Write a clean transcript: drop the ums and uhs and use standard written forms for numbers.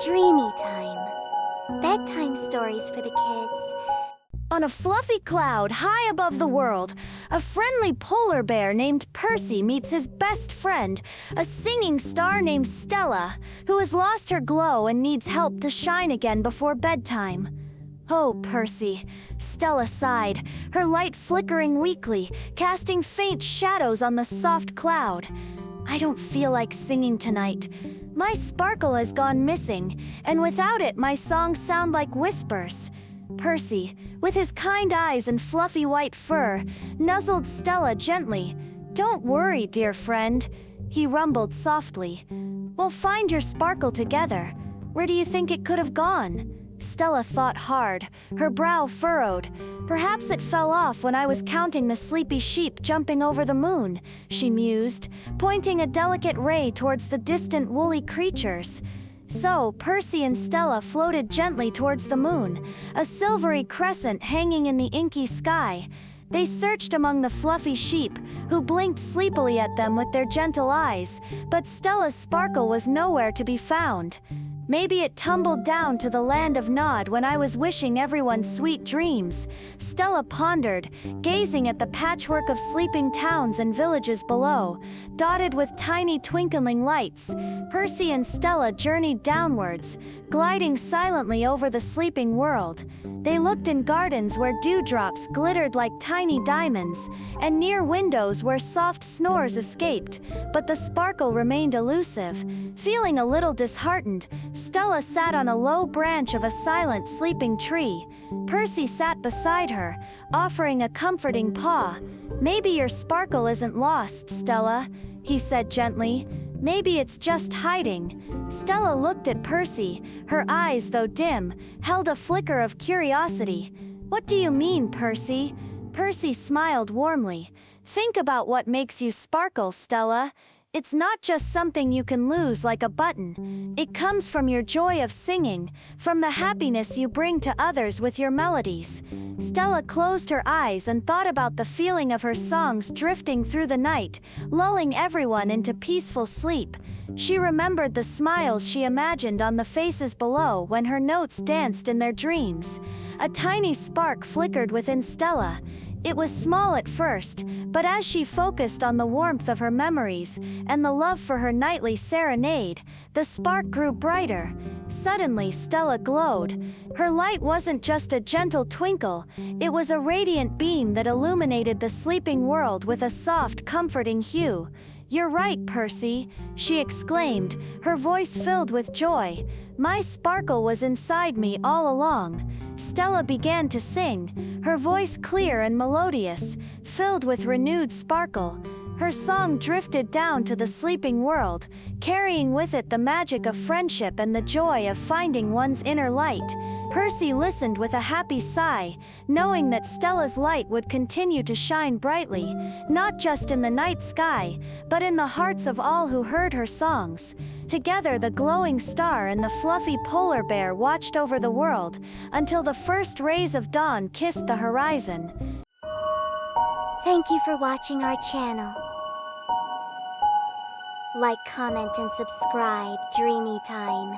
Dreamy Time. Bedtime stories for the kids. On a fluffy cloud high above the world, a friendly polar bear named Percy meets his best friend, a singing star named Stella, who has lost her glow and needs help to shine again before bedtime. "Oh, Percy," Stella sighed, her light flickering weakly, casting faint shadows on the soft cloud. "I don't feel like singing tonight. My sparkle has gone missing, and without it my songs sound like whispers." Percy, with his kind eyes and fluffy white fur, nuzzled Stella gently. "Don't worry, dear friend," he rumbled softly. "We'll find your sparkle together. Where do you think it could have gone?" Stella thought hard, her brow furrowed. "Perhaps it fell off when I was counting the sleepy sheep jumping over the moon," she mused, pointing a delicate ray towards the distant woolly creatures. So, Percy and Stella floated gently towards the moon, a silvery crescent hanging in the inky sky. They searched among the fluffy sheep, who blinked sleepily at them with their gentle eyes, but Stella's sparkle was nowhere to be found. "Maybe it tumbled down to the land of Nod when I was wishing everyone sweet dreams," Stella pondered, gazing at the patchwork of sleeping towns and villages below, dotted with tiny twinkling lights. Percy and Stella journeyed downwards, gliding silently over the sleeping world. They looked in gardens where dewdrops glittered like tiny diamonds, and near windows where soft snores escaped, but the sparkle remained elusive. Feeling a little disheartened, Stella sat on a low branch of a silent sleeping tree. Percy sat beside her, offering a comforting paw. "Maybe your sparkle isn't lost, Stella," he said gently. "Maybe it's just hiding." Stella looked at Percy, her eyes, though dim, held a flicker of curiosity. "What do you mean, Percy?" Percy smiled warmly. "Think about what makes you sparkle, Stella. It's not just something you can lose like a button. It comes from your joy of singing, from the happiness you bring to others with your melodies." Stella closed her eyes and thought about the feeling of her songs drifting through the night, lulling everyone into peaceful sleep. She remembered the smiles she imagined on the faces below when her notes danced in their dreams. A tiny spark flickered within Stella. It was small at first, but as she focused on the warmth of her memories and the love for her nightly serenade, the spark grew brighter. Suddenly Stella glowed. Her light wasn't just a gentle twinkle, it was a radiant beam that illuminated the sleeping world with a soft, comforting hue. "You're right, Percy," she exclaimed, her voice filled with joy. "My sparkle was inside me all along." Stella began to sing, her voice clear and melodious, filled with renewed sparkle. Her song drifted down to the sleeping world, carrying with it the magic of friendship and the joy of finding one's inner light. Percy listened with a happy sigh, knowing that Stella's light would continue to shine brightly, not just in the night sky, but in the hearts of all who heard her songs. Together, the glowing star and the fluffy polar bear watched over the world until the first rays of dawn kissed the horizon. Thank you for watching our channel. Like, comment, and subscribe. Dreamy Time.